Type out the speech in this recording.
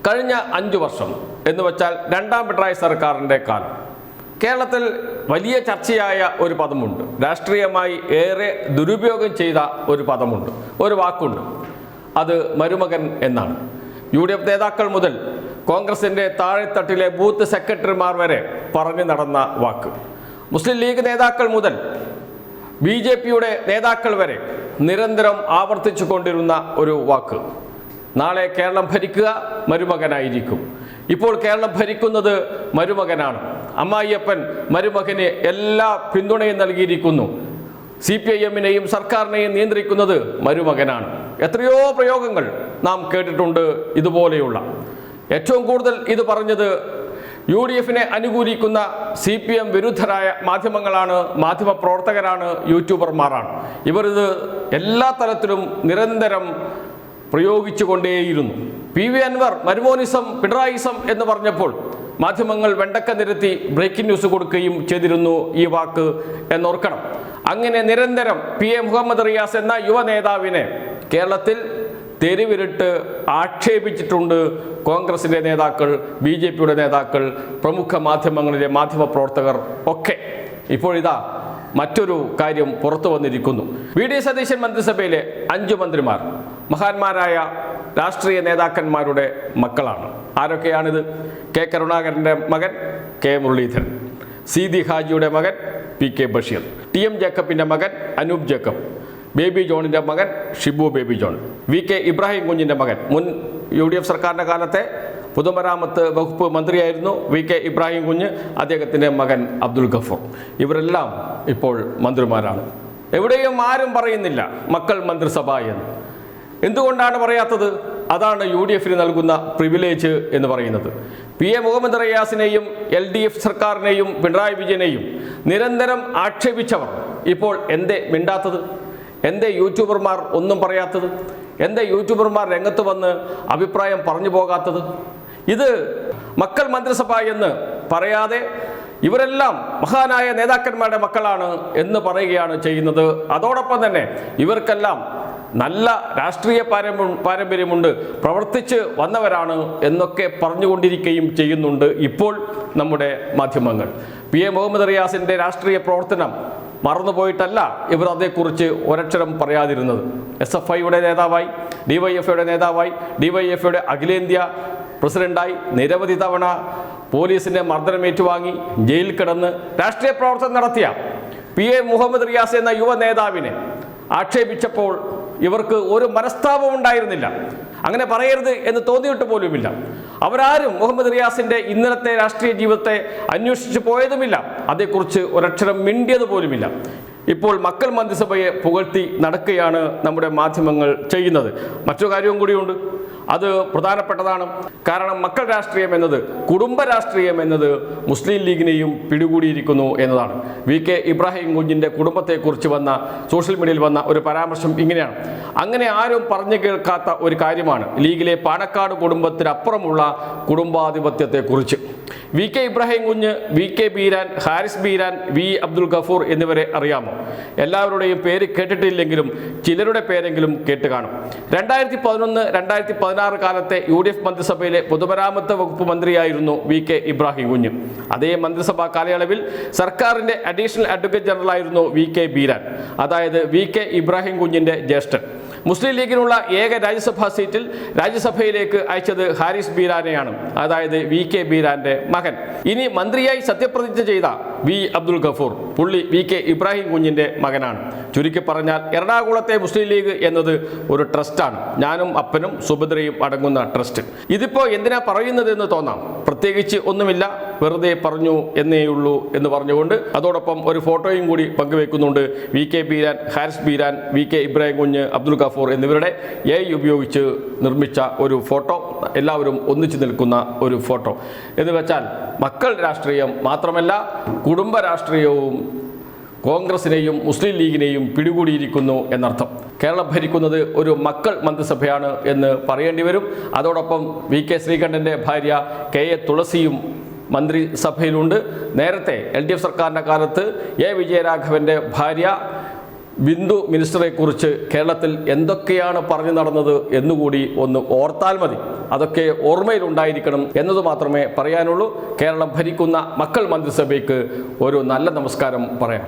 കഴിഞ്ഞ 5 വർഷം എന്ന് വെച്ചാൽ രണ്ടാം പിണറായി സർക്കാരിൻ്റെ കാലം കേരളത്തിൽ വലിയ ചർച്ചയായ ഒരു പദമുണ്ട്. രാഷ്ട്രീയമായി ഏറെ ദുരുപയോഗം ചെയ്ത ഒരു പദമുണ്ട്, ഒരു വാക്കുണ്ട്. അത് മരുമകൻ എന്നാണ്. UDF നേതാക്കൾ മുതൽ കോൺഗ്രസിൻ്റെ താഴെത്തട്ടിലെ ബൂത്ത് സെക്രട്ടറിമാർ വരെ പറഞ്ഞു നടന്ന വാക്ക്. മുസ്ലിം ലീഗ് നേതാക്കൾ മുതൽ BJPയുടെ നേതാക്കൾ വരെ നിരന്തരം ആവർത്തിച്ചു കൊണ്ടിരുന്ന ഒരു വാക്ക്. നാളെ കേരളം ഭരിക്കുക മരുമകനായിരിക്കും. ഇപ്പോൾ കേരളം ഭരിക്കുന്നത് മരുമകനാണ്. അമ്മായിയപ്പൻ മരുമകന് എല്ലാ പിന്തുണയും നൽകിയിരിക്കുന്നു. CPIMനെയും സർക്കാരിനെയും നിയന്ത്രിക്കുന്നത് മരുമകനാണ്. എത്രയോ പ്രയോഗങ്ങൾ നാം കേട്ടിട്ടുണ്ട് ഇതുപോലെയുള്ള. ഏറ്റവും കൂടുതൽ ഇത് പറഞ്ഞത് UDFനെ അനുകൂലിക്കുന്ന CPM വിരുദ്ധരായ മാധ്യമങ്ങളാണ്, മാധ്യമപ്രവർത്തകരാണ്, യൂട്യൂബർമാരാണ്. ഇവർ ഇത് എല്ലാ തലത്തിലും നിരന്തരം പ്രയോഗിച്ചു കൊണ്ടേയിരുന്നു. PV അൻവർ മരുമോനിസം പിണറായിസം എന്ന് പറഞ്ഞപ്പോൾ മാധ്യമങ്ങൾ വെണ്ടക്ക നിരത്തി ബ്രേക്കിംഗ് ന്യൂസ് കൊടുക്കുകയും ചെയ്തിരുന്നു ഈ വാക്ക് എന്നോർക്കണം. അങ്ങനെ നിരന്തരം PA മുഹമ്മദ് റിയാസ് എന്ന യുവ നേതാവിനെ കേരളത്തിൽ തെരുവിലിട്ട് ആക്ഷേപിച്ചിട്ടുണ്ട് കോൺഗ്രസിൻ്റെ നേതാക്കൾ, BJPയുടെ നേതാക്കൾ, പ്രമുഖ മാധ്യമങ്ങളിലെ മാധ്യമപ്രവർത്തകർ ഒക്കെ. ഇപ്പോഴിതാ മറ്റൊരു കാര്യം പുറത്തു വന്നിരിക്കുന്നു. VD സതീശൻ മന്ത്രിസഭയിലെ 5 മന്ത്രിമാർ മഹാന്മാരായ രാഷ്ട്രീയ നേതാക്കന്മാരുടെ മക്കളാണ്. ആരൊക്കെയാണിത്? K കരുണാകരൻ്റെ മകൻ K മുരളീധരൻ, CD ഹാജിയുടെ മകൻ PK ബഷീർ, TM ജേക്കബിൻ്റെ മകൻ അനൂപ് ജേക്കബ്, ബേബി ജോണിൻ്റെ മകൻ Shibu baby John, VK Ibrahim കുഞ്ഞിൻ്റെ മകൻ, മുൻ UDF സർക്കാരിൻ്റെ കാലത്തെ പൊതുമരാമത്ത് വകുപ്പ് മന്ത്രിയായിരുന്നു VK ഇബ്രാഹിം കുഞ്ഞ്, അദ്ദേഹത്തിൻ്റെ മകൻ അബ്ദുൽ ഗഫൂർ. ഇവരെല്ലാം ഇപ്പോൾ മന്ത്രിമാരാണ്. എവിടെയും ആരും പറയുന്നില്ല മക്കൾ മന്ത്രിസഭ എന്ന്. എന്തുകൊണ്ടാണ് പറയാത്തത്? അതാണ് UDFന് നൽകുന്ന പ്രിവിലേജ് എന്ന് പറയുന്നത്. PA മുഹമ്മദ് റിയാസിനെയും LDF സർക്കാരിനെയും പിണറായി വിജയനെയും നിരന്തരം ആക്ഷേപിച്ചവർ ഇപ്പോൾ എന്തേ മിണ്ടാത്തത്? എന്തേ യൂട്യൂബർമാർ ഒന്നും പറയാത്തത്? എന്തേ യൂട്യൂബർമാർ രംഗത്ത് വന്ന് അഭിപ്രായം പറഞ്ഞു പോകാത്തത്? ഇത് മക്കൾ മന്ത്രിസഭ എന്ന് പറയാതെ ഇവരെല്ലാം മഹാനായ നേതാക്കന്മാരുടെ മക്കളാണ് എന്ന് പറയുകയാണ് ചെയ്യുന്നത്. അതോടൊപ്പം തന്നെ ഇവർക്കെല്ലാം നല്ല രാഷ്ട്രീയ പാരമ്പര്യമുണ്ട്, പ്രവർത്തിച്ച് വന്നവരാണ് എന്നൊക്കെ പറഞ്ഞുകൊണ്ടിരിക്കുകയും ചെയ്യുന്നുണ്ട് ഇപ്പോൾ നമ്മുടെ മാധ്യമങ്ങൾ. PA മുഹമ്മദ് റിയാസിൻ്റെ രാഷ്ട്രീയ പ്രവർത്തനം മറന്നുപോയിട്ടല്ല ഇവർ അതേക്കുറിച്ച് ഒരക്ഷരം പറയാതിരുന്നത്. SFIയുടെ നേതാവായി, DYFയുടെ നേതാവായി, DYFയുടെ അഖിലേന്ത്യാ പ്രസിഡന്റായി, നിരവധി തവണ പോലീസിൻ്റെ മർദ്ദനമേറ്റുവാങ്ങി ജയിലിൽ കിടന്ന് രാഷ്ട്രീയ പ്രവർത്തനം നടത്തിയ PA മുഹമ്മദ് റിയാസ് എന്ന യുവ നേതാവിനെ ആക്ഷേപിച്ചപ്പോൾ ഇവർക്ക് ഒരു മനസ്താപം ഉണ്ടായിരുന്നില്ല. അങ്ങനെ പറയരുത് എന്ന് തോന്നിയിട്ട് പോലുമില്ല. അവരാരും മുഹമ്മദ് റിയാസിൻ്റെ ഇന്നലത്തെ രാഷ്ട്രീയ ജീവിതത്തെ അന്വേഷിച്ച് പോയതുമില്ല, അതേക്കുറിച്ച് ഒരക്ഷരം മിണ്ടിയത് പോലുമില്ല. ഇപ്പോൾ മക്കൾ മന്ത്രിസഭയെ പുകഴ്ത്തി നടക്കുകയാണ് നമ്മുടെ മാധ്യമങ്ങൾ ചെയ്യുന്നത്. മറ്റൊരു കാര്യവും കൂടിയുണ്ട്, അത് പ്രധാനപ്പെട്ടതാണ്. കാരണം മക്കൾ രാഷ്ട്രീയം എന്നത്, കുടുംബ രാഷ്ട്രീയം എന്നത് മുസ്ലിം ലീഗിനെയും പിടികൂടിയിരിക്കുന്നു എന്നതാണ്. VK ഇബ്രാഹിം കുഞ്ഞിൻ്റെ കുടുംബത്തെക്കുറിച്ച് വന്ന സോഷ്യൽ മീഡിയയിൽ വന്ന ഒരു പരാമർശം ഇങ്ങനെയാണ്: അങ്ങനെ ആരും പറഞ്ഞു കേൾക്കാത്ത ഒരു കാര്യമാണ് ലീഗിലെ പാണക്കാട് കുടുംബത്തിനപ്പുറമുള്ള കുടുംബാധിപത്യത്തെക്കുറിച്ച്. VK ഇബ്രാഹിം കുഞ്ഞ്, VK ബീരാൻ, ഹാരിസ് ബീരാൻ, V അബ്ദുൽ ഗഫൂർ എന്നിവരെ അറിയാമോ? എല്ലാവരുടെയും പേര് കേട്ടിട്ടില്ലെങ്കിലും ചിലരുടെ പേരെങ്കിലും കേട്ട് കാണും. 2011-2016 കാലത്തെ UDF മന്ത്രിസഭയിലെ പൊതുമരാമത്ത് വകുപ്പ് മന്ത്രിയായിരുന്നു VK ഇബ്രാഹിം കുഞ്ഞ്. അതേ മന്ത്രിസഭാ കാലയളവിൽ സർക്കാരിൻ്റെ അഡീഷണൽ അഡ്വക്കേറ്റ് ജനറലായിരുന്നു VK ബീരാൻ, അതായത് VK ഇബ്രാഹിം കുഞ്ഞിൻ്റെ ജ്യേഷ്ഠൻ. മുസ്ലിം ലീഗിനുള്ള ഏക രാജ്യസഭാ സീറ്റിൽ രാജ്യസഭയിലേക്ക് അയച്ചത് ഹാരിസ് ബീരാനെയാണ്, അതായത് VK ബീരാന്റെ മകൻ. ഇനി മന്ത്രിയായി സത്യപ്രതിജ്ഞ ചെയ്ത V അബ്ദുൽ ഗഫൂർ, പുള്ളി VK ഇബ്രാഹിം കുഞ്ഞിൻ്റെ മകനാണ്. ചുരുക്കി പറഞ്ഞാൽ എറണാകുളത്തെ മുസ്ലിം ലീഗ് എന്നത് ഒരു ട്രസ്റ്റാണ്, ഞാനും അപ്പനും സുഭദ്രയും അടങ്ങുന്ന ട്രസ്റ്റ്. ഇതിപ്പോൾ എന്തിനാ പറയുന്നതെന്ന് തോന്നാം, പ്രത്യേകിച്ച് ഒന്നുമില്ല, വെറുതെ പറഞ്ഞു എന്നേയുള്ളൂ എന്ന് പറഞ്ഞുകൊണ്ട് അതോടൊപ്പം ഒരു ഫോട്ടോയും കൂടി പങ്കുവെക്കുന്നുണ്ട്. VK ബീരാൻ, ഹാരിസ് ബീരാൻ, VK ഇബ്രാഹിം കുഞ്ഞ്, അബ്ദുൽ ഗഫൂർ എന്നിവരുടെ AI ഉപയോഗിച്ച് നിർമ്മിച്ച ഒരു ഫോട്ടോ, എല്ലാവരും ഒന്നിച്ചു നിൽക്കുന്ന ഒരു ഫോട്ടോ. എന്ന് വെച്ചാൽ മക്കൾ രാഷ്ട്രീയം മാത്രമല്ല, കുടുംബ രാഷ്ട്രീയവും കോൺഗ്രസിനെയും മുസ്ലിം ലീഗിനെയും പിടികൂടിയിരിക്കുന്നു എന്നർത്ഥം. കേരളം ഭരിക്കുന്നത് ഒരു മക്കൾ മന്ത്രിസഭയാണ് എന്ന് പറയേണ്ടി വരും. അതോടൊപ്പം VK ശ്രീകണ്ഠൻ്റെ ഭാര്യ KA തുളസിയും മന്ത്രിസഭയിലുണ്ട്. നേരത്തെ LDF സർക്കാരിൻ്റെ കാലത്ത് A വിജയരാഘവൻ്റെ ഭാര്യ ബിന്ദു മിനിസ്റ്ററെ കുറിച്ച് കേരളത്തിൽ എന്തൊക്കെയാണ് പറഞ്ഞു നടന്നത് എന്നുകൂടി ഒന്ന് ഓർത്താൽ മതി. അതൊക്കെ ഓർമ്മയിലുണ്ടായിരിക്കണം എന്നത് മാത്രമേ പറയാനുള്ളൂ. കേരളം ഭരിക്കുന്ന മക്കൾ മന്ത്രിസഭയ്ക്ക് ഒരു നല്ല നമസ്കാരം പറയാം.